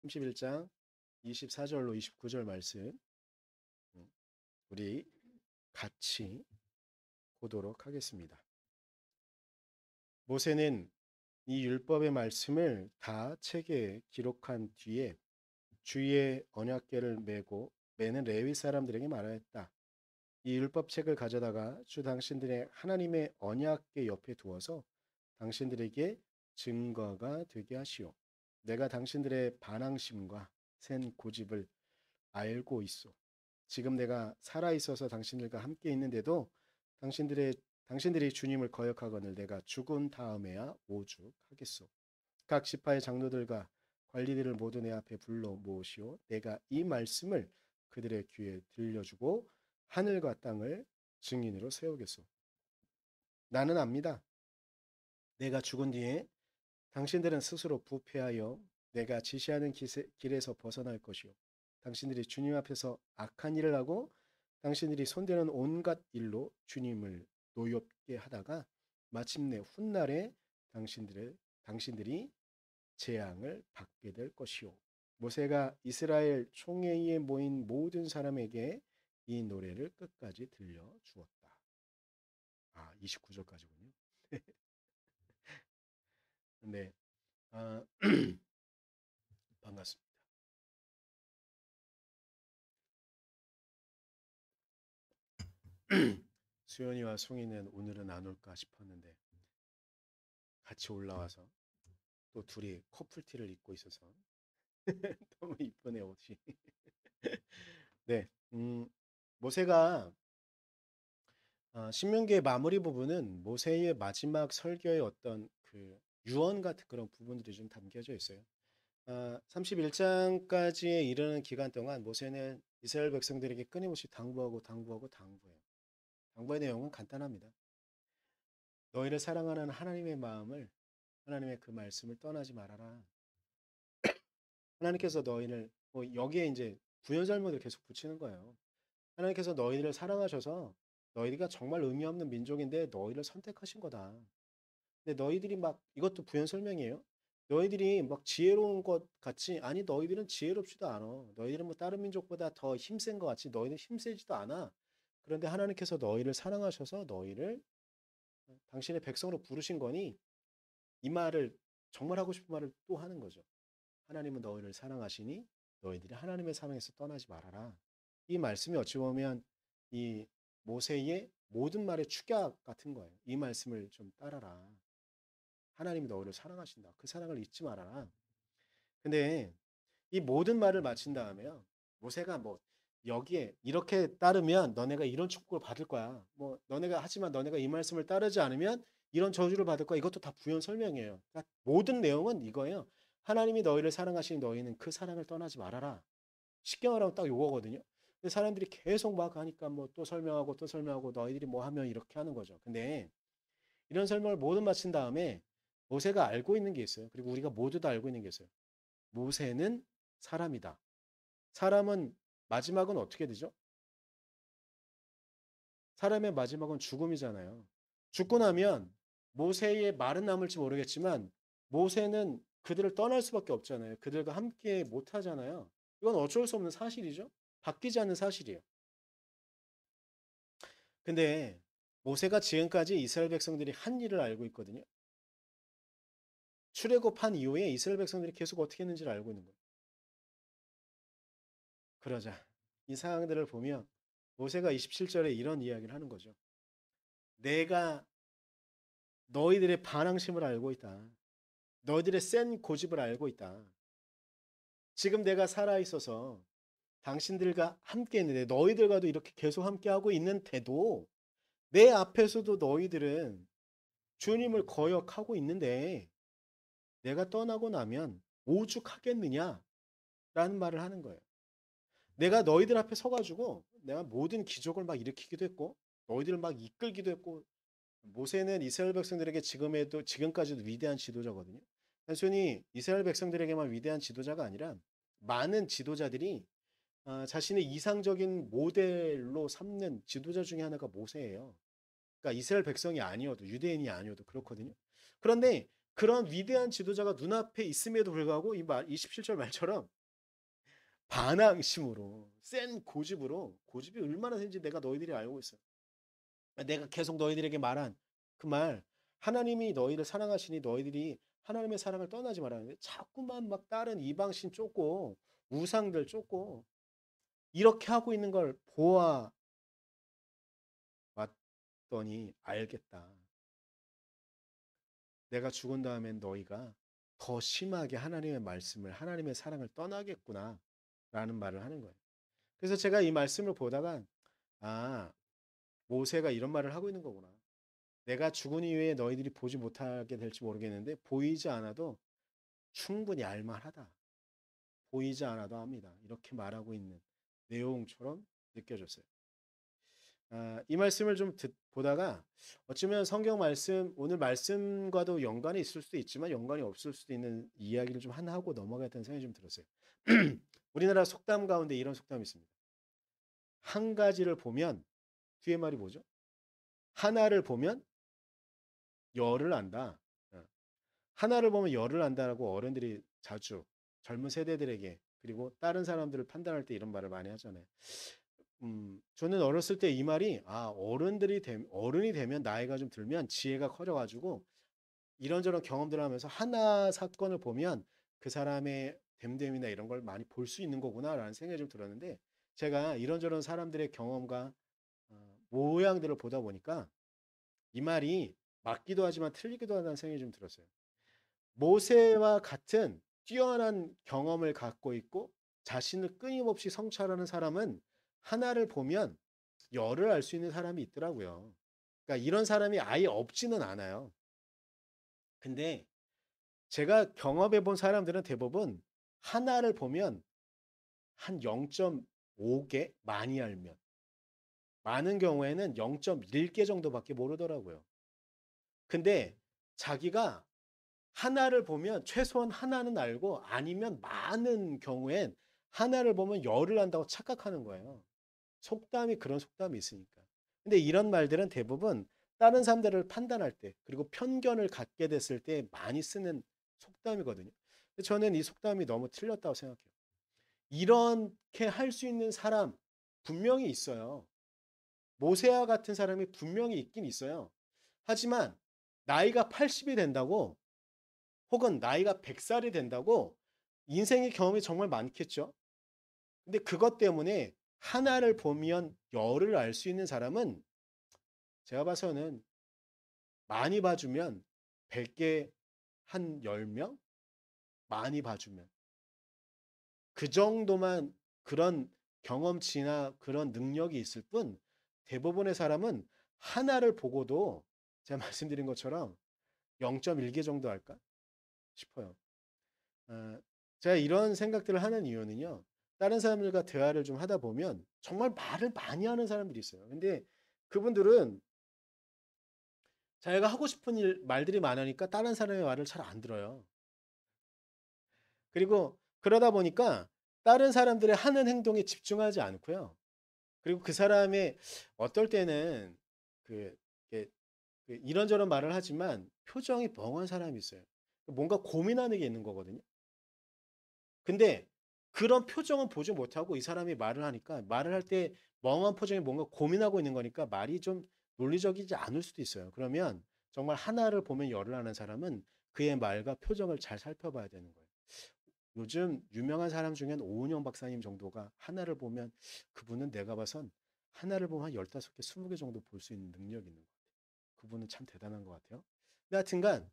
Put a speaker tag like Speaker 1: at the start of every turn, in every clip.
Speaker 1: 31장 24절로 29절 말씀 우리 같이 보도록 하겠습니다. 모세는 이 율법의 말씀을 다 책에 기록한 뒤에 주의 언약궤를 메고 매는 레위 사람들에게 말하였다. 이 율법책을 가져다가 주 당신들의 하나님의 언약궤 옆에 두어서 당신들에게 증거가 되게 하시오. 내가 당신들의 반항심과 센 고집을 알고 있소. 지금 내가 살아 있어서 당신들과 함께 있는데도 당신들이 주님을 거역하거늘 내가 죽은 다음에야 오죽하겠소. 각 지파의 장로들과 관리들을 모두 내 앞에 불러 모으시오. 내가 이 말씀을 그들의 귀에 들려주고 하늘과 땅을 증인으로 세우겠소. 나는 압니다. 내가 죽은 뒤에 당신들은 스스로 부패하여 내가 지시하는 길에서 벗어날 것이요. 당신들이 주님 앞에서 악한 일을 하고 당신들이 손대는 온갖 일로 주님을 노엽게 하다가 마침내 훗날에 당신들이 재앙을 받게 될 것이요. 모세가 이스라엘 총회에 모인 모든 사람에게 이 노래를 끝까지 들려주었다. 29절까지군요. 네, 아, 반갑습니다. 수연이와 송이는 오늘은 안 올까 싶었는데 같이 올라와서 또 둘이 커플티를 입고 있어서 너무 이쁘네 옷이. 네, 모세가 신명기의 마무리 부분은 모세의 마지막 설교의 어떤 그 유언 같은 그런 부분들이 좀 담겨져 있어요. 31장까지에 이르는 기간 동안 모세는 이스라엘 백성들에게 끊임없이 당부하고 당부해요. 당부의 내용은 간단합니다. 너희를 사랑하는 하나님의 마음을 하나님의 그 말씀을 떠나지 말아라. 하나님께서 너희를 여기에 이제 부연설명을 계속 붙이는 거예요. 하나님께서 너희를 사랑하셔서 너희가 정말 의미 없는 민족인데 너희를 선택하신 거다. 근데 너희들이 막 이것도 부연 설명이에요. 너희들이 막 지혜로운 것 같이 아니 너희들은 지혜롭지도 않아. 너희들은 뭐 다른 민족보다 더 힘센 것 같이 너희는 힘세지도 않아. 그런데 하나님께서 너희를 사랑하셔서 너희를 당신의 백성으로 부르신 거니 이 말을 정말 하고 싶은 말을 또 하는 거죠. 하나님은 너희를 사랑하시니 너희들이 하나님의 사랑에서 떠나지 말아라. 이 말씀이 어찌 보면 이 모세의 모든 말의 축약 같은 거예요. 이 말씀을 좀 따라라. 하나님이 너희를 사랑하신다. 그 사랑을 잊지 말아라. 근데 이 모든 말을 마친 다음에요. 모세가 뭐 여기에 이렇게 따르면 너네가 이런 축복을 받을 거야. 뭐 하지만 너네가 이 말씀을 따르지 않으면 이런 저주를 받을 거야. 이것도 다 부연 설명이에요. 그러니까 모든 내용은 이거예요. 하나님이 너희를 사랑하시니 너희는 그 사랑을 떠나지 말아라. 쉽게 말하면 딱 요거거든요. 근데 사람들이 계속 막 하니까 뭐 또 설명하고 또 설명하고 너희들이 뭐 하면 이렇게 하는 거죠. 근데 이런 설명을 모두 마친 다음에 모세가 알고 있는 게 있어요. 그리고 우리가 모두 다 알고 있는 게 있어요. 모세는 사람이다. 사람은 마지막은 어떻게 되죠? 사람의 마지막은 죽음이잖아요. 죽고 나면 모세의 말은 남을지 모르겠지만 모세는 그들을 떠날 수밖에 없잖아요. 그들과 함께 못 하잖아요. 이건 어쩔 수 없는 사실이죠. 바뀌지 않는 사실이에요. 근데 모세가 지금까지 이스라엘 백성들이 한 일을 알고 있거든요. 출애굽한 이후에 이스라엘 백성들이 계속 어떻게 했는지를 알고 있는 거예요. 그러자 이 상황들을 보면 모세가 27절에 이런 이야기를 하는 거죠. 내가 너희들의 반항심을 알고 있다. 너희들의 센 고집을 알고 있다. 지금 내가 살아있어서 당신들과 함께 있는데 너희들과도 이렇게 계속 함께하고 있는데도 내 앞에서도 너희들은 주님을 거역하고 있는데 내가 떠나고 나면 오죽하겠느냐라는 말을 하는 거예요. 내가 너희들 앞에 서가지고 내가 모든 기적을 막 일으키기도 했고 너희들을 막 이끌기도 했고 모세는 이스라엘 백성들에게 지금까지도 위대한 지도자거든요. 단순히 이스라엘 백성들에게만 위대한 지도자가 아니라 많은 지도자들이 자신의 이상적인 모델로 삼는 지도자 중에 하나가 모세예요. 그러니까 이스라엘 백성이 아니어도 유대인이 아니어도 그렇거든요. 그런데 그런 위대한 지도자가 눈앞에 있음에도 불구하고 이 말 27절 말처럼 반항심으로 센 고집으로 고집이 얼마나 센지 내가 너희들이 알고 있어. 내가 계속 너희들에게 말한 그 말 하나님이 너희를 사랑하시니 너희들이 하나님의 사랑을 떠나지 말라는데 자꾸만 막 다른 이방신 쫓고 우상들 쫓고 이렇게 하고 있는 걸 보아왔더니 알겠다. 내가 죽은 다음엔 너희가 더 심하게 하나님의 말씀을 하나님의 사랑을 떠나겠구나 라는 말을 하는 거예요. 그래서 제가 이 말씀을 보다가 아 모세가 이런 말을 하고 있는 거구나. 내가 죽은 이후에 너희들이 보지 못하게 될지 모르겠는데 보이지 않아도 충분히 알만하다. 보이지 않아도 합니다. 이렇게 말하고 있는 내용처럼 느껴졌어요. 이 말씀을 좀 보다가 어쩌면 성경 말씀, 오늘 말씀과도 연관이 있을 수도 있지만 연관이 없을 수도 있는 이야기를 좀 하나 하고 넘어갔다는 생각이 좀 들었어요. 우리나라 속담 가운데 이런 속담이 있습니다. 한 가지를 보면 뒤에 말이 뭐죠? 하나를 보면 열을 안다. 하나를 보면 열을 안다라고 어른들이 자주 젊은 세대들에게 그리고 다른 사람들을 판단할 때 이런 말을 많이 하잖아요. 저는 어렸을 때 이 말이 어른이 되면 나이가 좀 들면 지혜가 커져가지고 이런저런 경험들을 하면서 하나 사건을 보면 그 사람의 됨됨이나 이런 걸 많이 볼 수 있는 거구나라는 생각이 좀 들었는데 제가 이런저런 사람들의 경험과 모양들을 보다 보니까 이 말이 맞기도 하지만 틀리기도 하다는 생각이 좀 들었어요. 모세와 같은 뛰어난 경험을 갖고 있고 자신을 끊임없이 성찰하는 사람은 하나를 보면 열을 알 수 있는 사람이 있더라고요. 그러니까 이런 사람이 아예 없지는 않아요. 근데 제가 경험해 본 사람들은 대부분 하나를 보면 한 0.5개 많이 알면 많은 경우에는 0.1개 정도밖에 모르더라고요. 근데 자기가 하나를 보면 최소한 하나는 알고 아니면 많은 경우엔 하나를 보면 열을 안다고 착각하는 거예요. 속담이 그런 속담이 있으니까. 근데 이런 말들은 대부분 다른 사람들을 판단할 때 그리고 편견을 갖게 됐을 때 많이 쓰는 속담이거든요. 저는 이 속담이 너무 틀렸다고 생각해요. 이렇게 할 수 있는 사람 분명히 있어요. 모세와 같은 사람이 분명히 있긴 있어요. 하지만 나이가 80이 된다고 혹은 나이가 100살이 된다고 인생의 경험이 정말 많겠죠. 근데 그것 때문에 하나를 보면 열을 알 수 있는 사람은 제가 봐서는 많이 봐주면 100개 한 10명? 많이 봐주면. 그 정도만 그런 경험치나 그런 능력이 있을 뿐 대부분의 사람은 하나를 보고도 제가 말씀드린 것처럼 0.1개 정도 할까 싶어요. 어, 제가 이런 생각들을 하는 이유는요. 다른 사람들과 대화를 좀 하다 보면 정말 말을 많이 하는 사람들이 있어요. 근데 그분들은 자기가 하고 싶은 말들이 많으니까 다른 사람의 말을 잘 안 들어요. 그리고 그러다 보니까 다른 사람들의 하는 행동에 집중하지 않고요. 그리고 그 사람의 어떨 때는 그, 이렇게 이런저런 말을 하지만 표정이 멍한 사람이 있어요. 뭔가 고민하는 게 있는 거거든요. 근데 그런 표정은 보지 못하고 이 사람이 말을 하니까 말을 할 때 멍한 표정이 뭔가 고민하고 있는 거니까 말이 좀 논리적이지 않을 수도 있어요. 그러면 정말 하나를 보면 열을 하는 사람은 그의 말과 표정을 잘 살펴봐야 되는 거예요. 요즘 유명한 사람 중엔 오은영 박사님 정도가 하나를 보면 그분은 내가 봐선 하나를 보면 한 15개, 20개 정도 볼 수 있는 능력이 있는 것 같아요. 그분은 참 대단한 것 같아요. 근데 하여튼간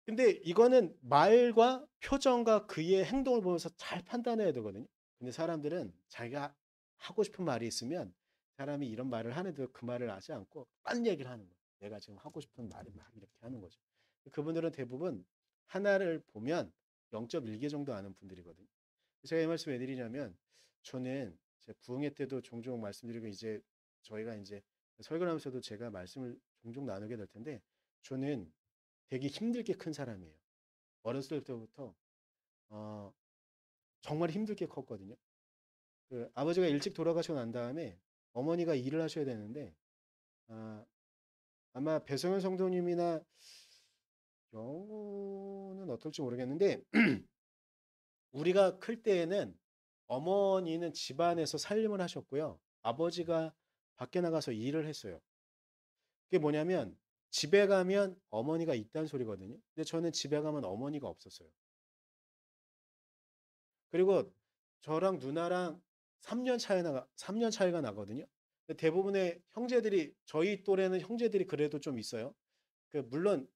Speaker 1: 근데 이거는 말과 표정과 그의 행동을 보면서 잘 판단해야 되거든요. 근데 사람들은 자기가 하고 싶은 말이 있으면 사람이 이런 말을 하는데도 그 말을 하지 않고 딴 얘기를 하는 거예요. 내가 지금 하고 싶은 말이 막 이렇게 하는 거죠. 그분들은 대부분 하나를 보면 0.1개 정도 아는 분들이거든요. 제가 이 말씀 왜 드리냐면 저는 제 부흥회 때도 종종 말씀드리고 이제 저희가 이제 설교하면서도 제가 말씀을 종종 나누게 될 텐데 저는 되게 힘들게 큰 사람이에요. 어렸을 때부터 어, 정말 힘들게 컸거든요. 그 아버지가 일찍 돌아가시고 난 다음에 어머니가 일을 하셔야 되는데 아, 아마 배성현 성도님이나 영어는 어떨지 모르겠는데 우리가 클 때에는 어머니는 집안에서 살림을 하셨고요. 아버지가 밖에 나가서 일을 했어요. 그게 뭐냐면 집에 가면 어머니가 있다는 소리거든요. 근데 저는 집에 가면 어머니가 없었어요. 그리고 저랑 누나랑 3년 차이가 나거든요. 근데 대부분의 형제들이 저희 또래는 형제들이 그래도 좀 있어요. 물론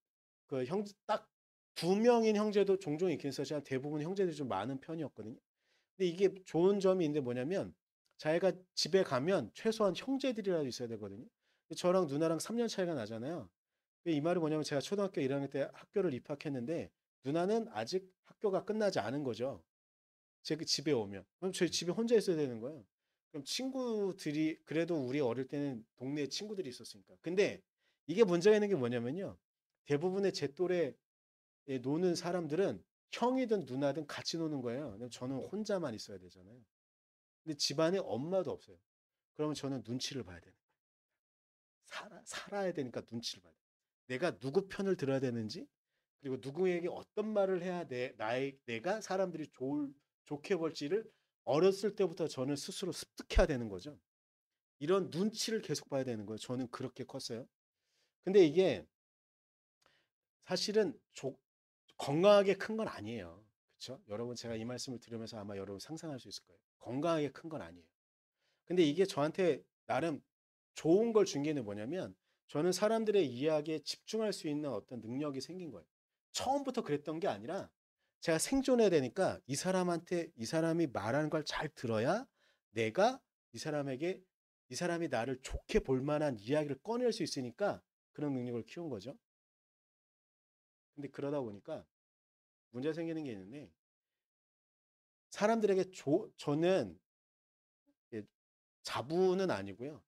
Speaker 1: 그 형 딱 두 명인 형제도 종종 있긴 있었지만 대부분 형제들이 좀 많은 편이었거든요. 근데 이게 좋은 점이 있는데 뭐냐면 자기가 집에 가면 최소한 형제들이라도 있어야 되거든요. 근데 저랑 누나랑 3년 차이가 나잖아요. 이 말이 뭐냐면 제가 초등학교 1학년 때 학교를 입학했는데 누나는 아직 학교가 끝나지 않은 거죠. 제 그 집에 오면. 그럼 저희 집에 혼자 있어야 되는 거예요. 그럼 친구들이 그래도 우리 어릴 때는 동네에 친구들이 있었으니까. 근데 이게 문제가 있는 게 뭐냐면요. 대부분의 제 또래 노는 사람들은 형이든 누나든 같이 노는 거예요. 근데 저는 혼자만 있어야 되잖아요. 근데 집안에 엄마도 없어요. 그러면 저는 눈치를 봐야 되는 거예요. 살아야 되니까 눈치를 봐야 돼요. 내가 누구 편을 들어야 되는지, 그리고 누구에게 어떤 말을 해야 내가 사람들이 좋게 볼지를 어렸을 때부터 저는 스스로 습득해야 되는 거죠. 이런 눈치를 계속 봐야 되는 거예요. 저는 그렇게 컸어요. 근데 이게 사실은 건강하게 큰 건 아니에요. 그렇죠? 여러분 제가 이 말씀을 들으면서 아마 여러분 상상할 수 있을 거예요. 건강하게 큰 건 아니에요. 근데 이게 저한테 나름 좋은 걸 준 게 뭐냐면 저는 사람들의 이야기에 집중할 수 있는 어떤 능력이 생긴 거예요. 처음부터 그랬던 게 아니라 제가 생존해야 되니까 이 사람이 말하는 걸 잘 들어야 내가 이 사람에게 이 사람이 나를 좋게 볼 만한 이야기를 꺼낼 수 있으니까 그런 능력을 키운 거죠. 근데 그러다 보니까 문제 생기는 게 있는데 사람들에게 저는 자부는 아니고요.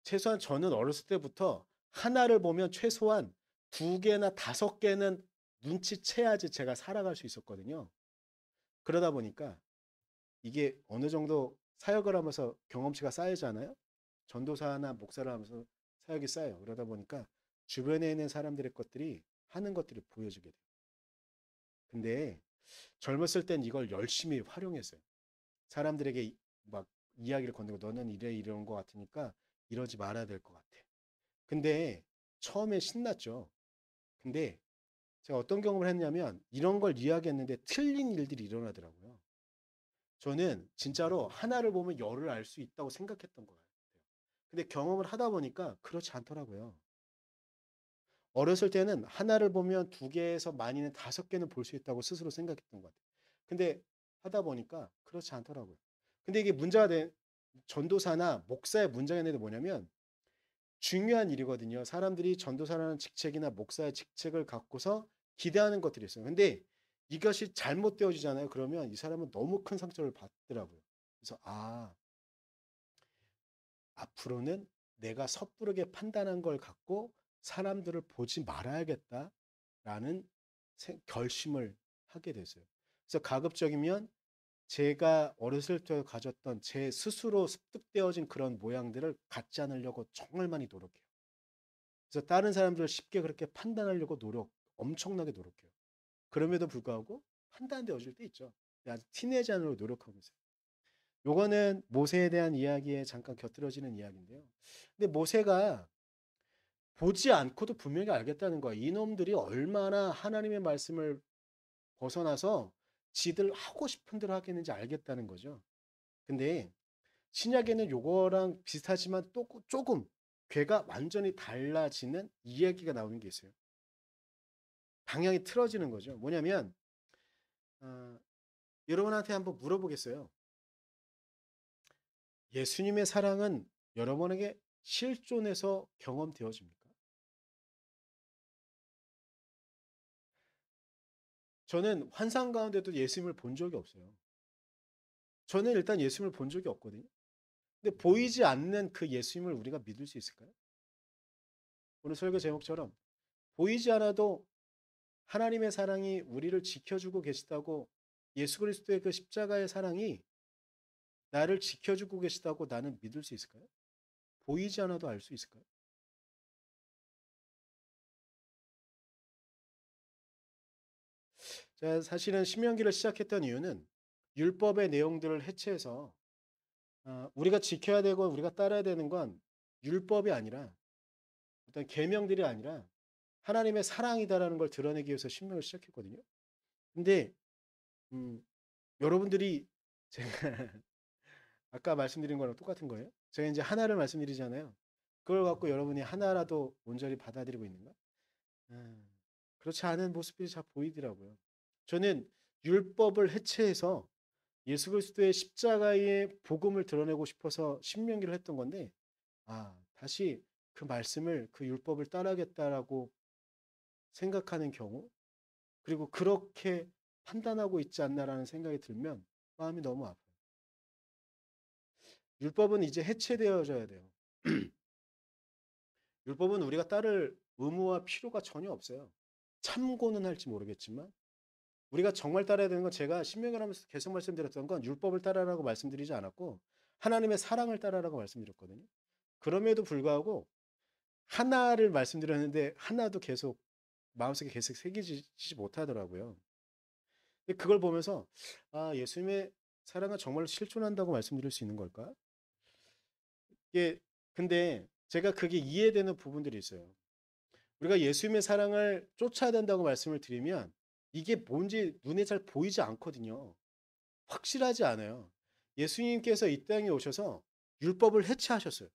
Speaker 1: 최소한 저는 어렸을 때부터 하나를 보면 최소한 두 개나 다섯 개는 눈치채야지 제가 살아갈 수 있었거든요. 그러다 보니까 이게 어느 정도 사역을 하면서 경험치가 쌓이잖아요. 전도사나 목사를 하면서 사역이 쌓여요. 그러다 보니까 주변에 있는 사람들의 것들이 하는 것들이 보여지게 돼요. 근데 젊었을 땐 이걸 열심히 활용했어요. 사람들에게 막 이야기를 건네고 너는 이런 거 같으니까 이러지 말아야 될 것 같아. 근데 처음에 신났죠. 근데 제가 어떤 경험을 했냐면 이런 걸 이야기했는데 틀린 일들이 일어나더라고요. 저는 진짜로 하나를 보면 열을 알 수 있다고 생각했던 것 같아요. 근데 경험을 하다 보니까 그렇지 않더라고요. 어렸을 때는 하나를 보면 두 개에서 많이는 다섯 개는 볼 수 있다고 스스로 생각했던 것 같아요. 근데 하다 보니까 그렇지 않더라고요. 근데 이게 문제가 된 전도사나 목사의 문제가 있는데 뭐냐면 중요한 일이거든요. 사람들이 전도사라는 직책이나 목사의 직책을 갖고서 기대하는 것들이 있어요. 근데 이것이 잘못되어지잖아요. 그러면 이 사람은 너무 큰 상처를 받더라고요. 그래서 앞으로는 내가 섣부르게 판단한 걸 갖고 사람들을 보지 말아야겠다라는 결심을 하게 됐어요. 그래서 가급적이면 제가 어렸을 때 가졌던 제 스스로 습득되어진 그런 모양들을 갖지 않으려고 정말 많이 노력해요. 그래서 다른 사람들을 쉽게 그렇게 판단하려고 엄청나게 노력해요. 그럼에도 불구하고 판단되어질 때 있죠. 아직 티네이저로 노력하고 있어요. 요거는 모세에 대한 이야기에 잠깐 곁들여지는 이야기인데요. 근데 모세가 보지 않고도 분명히 알겠다는 거야. 이놈들이 얼마나 하나님의 말씀을 벗어나서 지들 하고 싶은 대로 하겠는지 알겠다는 거죠. 근데 신약에는 요거랑 비슷하지만 또 조금 괴가 완전히 달라지는 이야기가 나오는 게 있어요. 방향이 틀어지는 거죠. 뭐냐면 어, 여러분한테 한번 물어보겠어요. 예수님의 사랑은 여러분에게 실존해서 경험되어집니까? 저는 환상 가운데도 예수님을 본 적이 없어요. 저는 일단 예수님을 본 적이 없거든요. 근데 보이지 않는 그 예수님을 우리가 믿을 수 있을까요? 오늘 설교 제목처럼 보이지 않아도 하나님의 사랑이 우리를 지켜주고 계시다고 예수 그리스도의 그 십자가의 사랑이 나를 지켜주고 계시다고 나는 믿을 수 있을까요? 보이지 않아도 알 수 있을까요? 제가 사실은 신명기를 시작했던 이유는 율법의 내용들을 해체해서 우리가 지켜야 되고 우리가 따라야 되는 건 율법이 아니라 어떤 계명들이 아니라 하나님의 사랑이다라는 걸 드러내기 위해서 신명을 시작했거든요. 근데 음 여러분들이 제가 아까 말씀드린 거랑 똑같은 거예요. 제가 이제 하나를 말씀드리잖아요. 그걸 갖고 여러분이 하나라도 온전히 받아들이고 있는가? 음, 그렇지 않은 모습들이 잘 보이더라고요. 저는 율법을 해체해서 예수 그리스도의 십자가의 복음을 드러내고 싶어서 신명기를 했던 건데 다시 그 말씀을 그 율법을 따르겠다라고 생각하는 경우 그리고 그렇게 판단하고 있지 않나라는 생각이 들면 마음이 너무 아파요. 율법은 이제 해체되어져야 돼요. 율법은 우리가 따를 의무와 필요가 전혀 없어요. 참고는 할지 모르겠지만 우리가 정말 따라야 되는 건 제가 신명기를 하면서 계속 말씀드렸던 건 율법을 따르라고 말씀드리지 않았고 하나님의 사랑을 따르라고 말씀드렸거든요. 그럼에도 불구하고 하나를 말씀드렸는데 하나도 계속 마음속에 계속 새기지 못하더라고요. 근데 그걸 보면서 예수님의 사랑은 정말로 실존한다고 말씀드릴 수 있는 걸까? 이게 근데 제가 그게 이해되는 부분들이 있어요. 우리가 예수님의 사랑을 쫓아야 된다고 말씀을 드리면 이게 뭔지 눈에 잘 보이지 않거든요. 확실하지 않아요. 예수님께서 이 땅에 오셔서 율법을 해체하셨어요.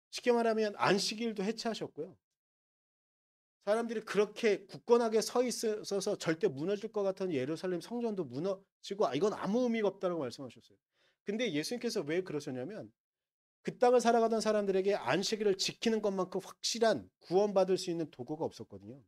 Speaker 1: 쉽게 말하면 안식일도 해체하셨고요. 사람들이 그렇게 굳건하게 서 있어서 절대 무너질 것 같은 예루살렘 성전도 무너지고 이건 아무 의미가 없다고 말씀하셨어요. 근데 예수님께서 왜 그러셨냐면 그 땅을 살아가던 사람들에게 안식일을 지키는 것만큼 확실한 구원받을 수 있는 도구가 없었거든요.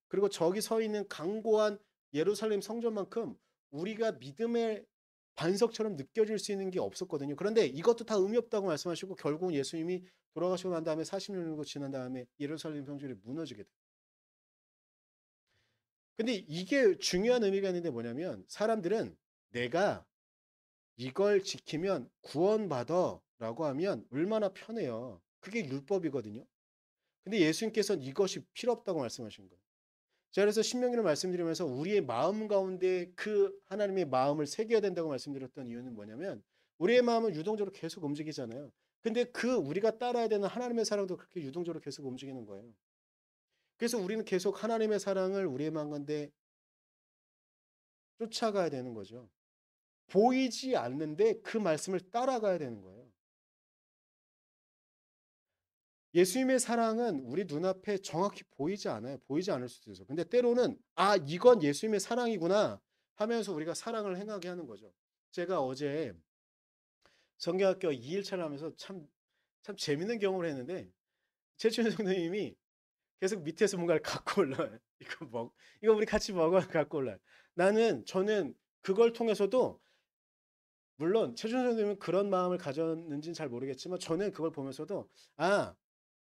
Speaker 1: 그리고 저기 서 있는 강고한 예루살렘 성전만큼 우리가 믿음의 반석처럼 느껴질 수 있는 게 없었거든요. 그런데 이것도 다 의미 없다고 말씀하시고 결국은 예수님이 돌아가시고 난 다음에 40년 정도 지난 다음에 예루살렘 성전이 무너지게 돼요. 근데 이게 중요한 의미가 있는데 뭐냐면 사람들은 내가 이걸 지키면 구원받아 라고 하면 얼마나 편해요. 그게 율법이거든요. 근데 예수님께서는 이것이 필요 없다고 말씀하신 거예요. 자, 그래서 신명기를 말씀드리면서 우리의 마음 가운데 그 하나님의 마음을 새겨야 된다고 말씀드렸던 이유는 뭐냐면 우리의 마음은 유동적으로 계속 움직이잖아요. 근데 그 우리가 따라야 되는 하나님의 사랑도 그렇게 유동적으로 계속 움직이는 거예요. 그래서 우리는 계속 하나님의 사랑을 우리의 마음 가운데 쫓아가야 되는 거죠. 보이지 않는데 그 말씀을 따라가야 되는 거예요. 예수님의 사랑은 우리 눈앞에 정확히 보이지 않아요. 보이지 않을 수도 있어요. 근데 때로는 이건 예수님의 사랑이구나 하면서 우리가 사랑을 행하게 하는 거죠. 제가 어제 성경학교 2일차를 하면서 참 재밌는 경험을 했는데 최춘현 선생님이 계속 밑에서 뭔가를 갖고 올라와요. 이거 우리 같이 먹어 갖고 올라요. 저는 그걸 통해서도 물론 최준호 선생님은 그런 마음을 가졌는지는 잘 모르겠지만 저는 그걸 보면서도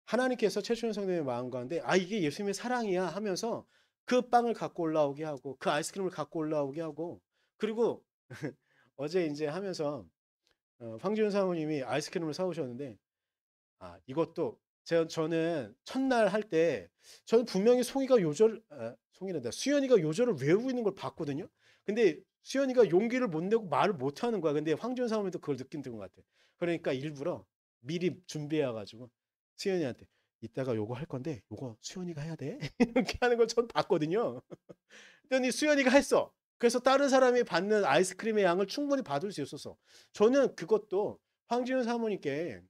Speaker 1: 하나님께서 최준호 선생님의 마음 가운데 이게 예수님의 사랑이야 하면서 그 빵을 갖고 올라오게 하고 그 아이스크림을 갖고 올라오게 하고 그리고 어제 이제 하면서 황지윤 사모님이 아이스크림을 사오셨는데 이것도 저는 첫날 할 때 저는 분명히 송이란다 수연이가 요절을 외우고 있는 걸 봤거든요. 근데 수연이가 용기를 못 내고 말을 못 하는 거야. 근데 황지윤 사모님도 그걸 느낀 것 같아. 그러니까 일부러 미리 준비해 가지고 수연이한테 이따가 요거 할 건데 요거 수연이가 해야 돼. 이렇게 하는 걸 전 봤거든요. 그랬더니 수연이가 했어. 그래서 다른 사람이 받는 아이스크림의 양을 충분히 받을 수 있었어. 저는 그것도 황지윤 사모님께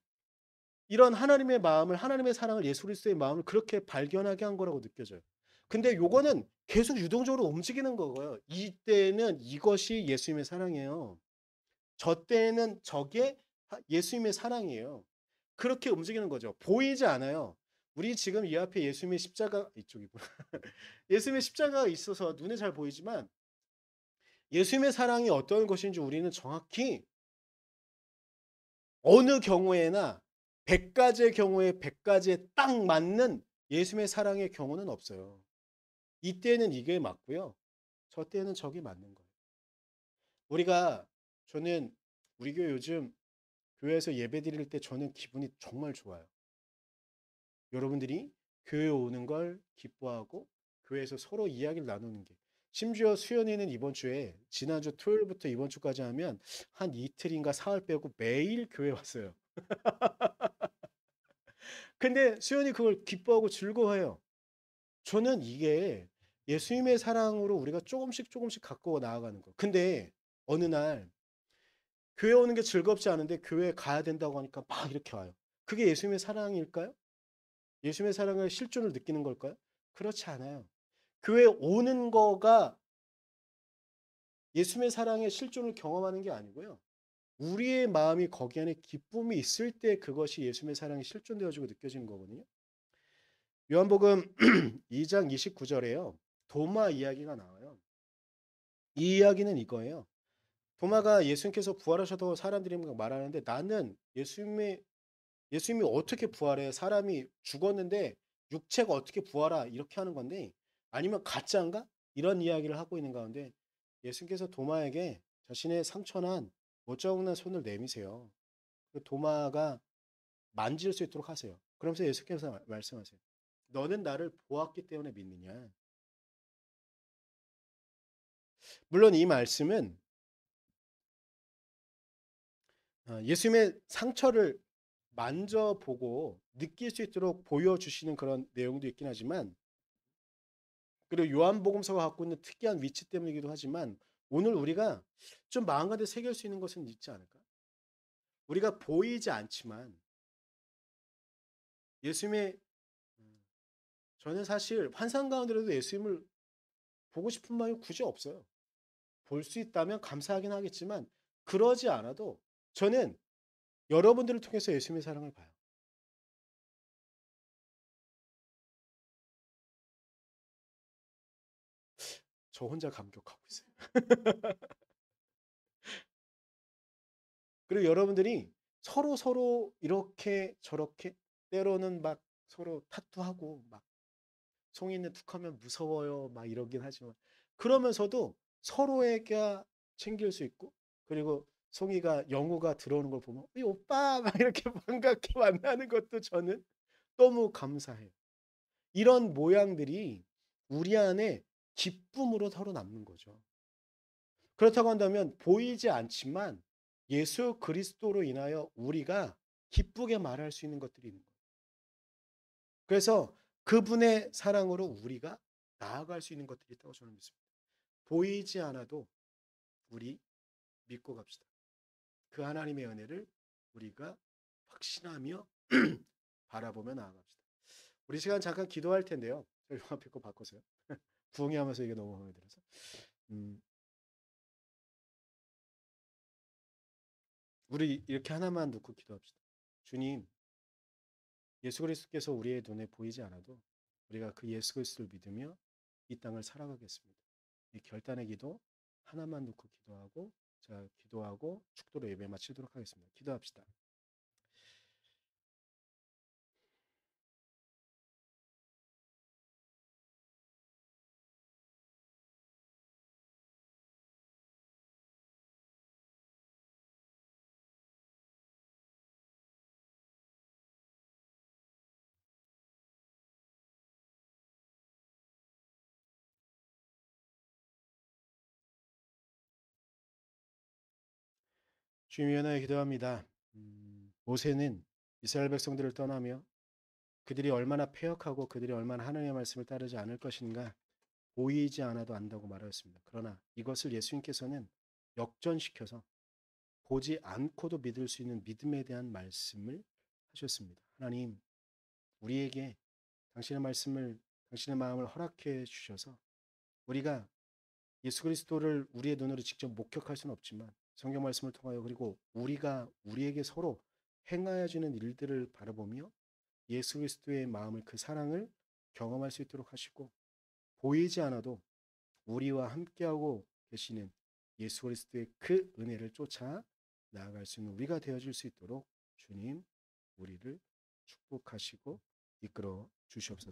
Speaker 1: 이런 하나님의 마음을 하나님의 사랑을 예수 그리스도의 마음을 그렇게 발견하게 한 거라고 느껴져요. 근데 요거는 계속 유동적으로 움직이는 거고요. 이때는 이것이 예수님의 사랑이에요. 저 때는 저게 예수님의 사랑이에요. 그렇게 움직이는 거죠. 보이지 않아요. 우리 지금 이 앞에 예수님의 십자가 이쪽이구나. 예수님의 십자가가 있어서 눈에 잘 보이지만 예수님의 사랑이 어떤 것인지 우리는 정확히 어느 경우에나 100가지의 경우에 100가지에 딱 맞는 예수님의 사랑의 경우는 없어요. 이때는 이게 맞고요. 저 때는 저게 맞는 거예요. 우리가 저는 우리 교회 요즘 교회에서 예배 드릴 때 저는 기분이 정말 좋아요. 여러분들이 교회 오는 걸 기뻐하고 교회에서 서로 이야기를 나누는 게. 심지어 수연이는 이번 주에 지난주 토요일부터 이번 주까지 하면 한 이틀인가 사흘 빼고 매일 교회 왔어요. 근데 수연이 그걸 기뻐하고 즐거워해요. 저는 이게 예수님의 사랑으로 우리가 조금씩 조금씩 갖고 나아가는 거. 근데 어느 날 교회 오는 게 즐겁지 않은데 교회에 가야 된다고 하니까 막 이렇게 와요. 그게 예수님의 사랑일까요? 예수님의 사랑을 실존을 느끼는 걸까요? 그렇지 않아요. 교회 오는 거가 예수님의 사랑의 실존을 경험하는 게 아니고요. 우리의 마음이 거기 안에 기쁨이 있을 때 그것이 예수님의 사랑이 실존되어지고 느껴지는 거거든요. 요한복음 2장 29절에요. 도마 이야기가 나와요. 이 이야기는 이거예요. 도마가 예수님께서 부활하셔도 사람들이 말하는데 나는 예수님이 어떻게 부활해? 사람이 죽었는데 육체가 어떻게 부활하? 이렇게 하는 건데 아니면 가짜인가? 이런 이야기를 하고 있는 가운데 예수님께서 도마에게 자신의 상처난 못자국난 손을 내미세요. 그 도마가 만질 수 있도록 하세요. 그러면서 예수께서 말씀하세요. 너는 나를 보았기 때문에 믿느냐? 물론 이 말씀은 예수님의 상처를 만져보고 느낄 수 있도록 보여주시는 그런 내용도 있긴 하지만 그리고 요한복음서가 갖고 있는 특이한 위치 때문이기도 하지만 오늘 우리가 좀 마음 가운데 새길 수 있는 것은 있지 않을까? 우리가 보이지 않지만 예수님의 저는 사실 환상 가운데라도 예수님을 보고 싶은 마음이 굳이 없어요. 볼 수 있다면 감사하긴 하겠지만 그러지 않아도 저는 여러분들을 통해서 예수님의 사랑을 봐요. 저 혼자 감격하고 있어요. 그리고 여러분들이 서로 이렇게 저렇게 때로는 막 서로 타투하고 막 송이는 툭하면 무서워요 막 이러긴 하지만 그러면서도 서로에게 챙길 수 있고 그리고 송이가 영우가 들어오는 걸 보면 이 오빠 막 이렇게 반갑게 만나는 것도 저는 너무 감사해요. 이런 모양들이 우리 안에 기쁨으로 서로 남는 거죠. 그렇다고 한다면 보이지 않지만 예수 그리스도로 인하여 우리가 기쁘게 말할 수 있는 것들이 있는 거예요. 그래서 그분의 사랑으로 우리가 나아갈 수 있는 것들이 있다고 저는 믿습니다. 보이지 않아도 우리 믿고 갑시다. 그 하나님의 은혜를 우리가 확신하며 바라보며 나아갑시다. 우리 시간 잠깐 기도할 텐데요. 저 영화 거 바꿔서요. 부흥하면서 이게 너무 마음에 들어서. 음, 우리 이렇게 하나만 놓고 기도합시다. 주님, 예수 그리스도께서 우리의 눈에 보이지 않아도 우리가 그 예수 그리스도를 믿으며 이 땅을 살아가겠습니다. 이 결단의 기도 하나만 놓고 기도하고 자 기도하고 축도로 예배 마치도록 하겠습니다. 기도합시다. 주님 위하여 기도합니다. 모세는 이스라엘 백성들을 떠나며 그들이 얼마나 패역하고 그들이 얼마나 하나님의 말씀을 따르지 않을 것인가 보이지 않아도 안다고 말하였습니다. 그러나 이것을 예수님께서는 역전시켜서 보지 않고도 믿을 수 있는 믿음에 대한 말씀을 하셨습니다. 하나님, 우리에게 당신의 말씀을, 당신의 마음을 허락해 주셔서 우리가 예수 그리스도를 우리의 눈으로 직접 목격할 수는 없지만 성경 말씀을 통하여 그리고 우리가 우리에게 서로 행하여지는 일들을 바라보며 예수 그리스도의 마음을 그 사랑을 경험할 수 있도록 하시고 보이지 않아도 우리와 함께하고 계시는 예수 그리스도의 그 은혜를 쫓아 나아갈 수 있는 우리가 되어질 수 있도록 주님 우리를 축복하시고 이끌어 주시옵소서.